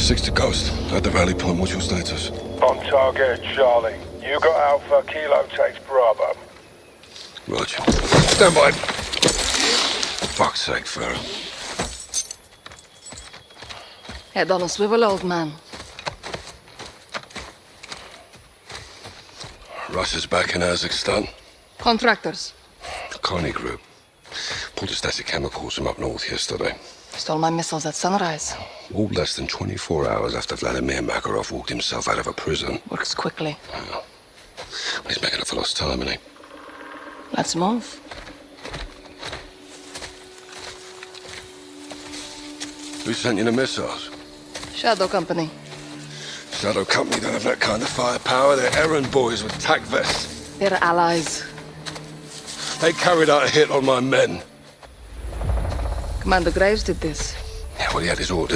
6 to Ghost. At the rally point, what's your status? On target, Charlie. You got Alpha, Kilo takes Bravo. Roger. Stand by. Fuck's sake, Farah. Head on a swivel, old man. Russ is back in Kazakhstan. Contractors. The Carney Group. Pulled a stash of chemicals from up north yesterday. Stole my missiles at sunrise. All less than 24 hours after Vladimir Makarov walked himself out of a prison. Works quickly. Well, he's making up for lost time, isn't he? Let's move. Who sent you the missiles? Shadow Company. Shadow Company don't have that kind of firepower. They're errand boys with tack vests. They're allies. They carried out a hit on my men. Commander Graves did this. Yeah, well, he had his orders.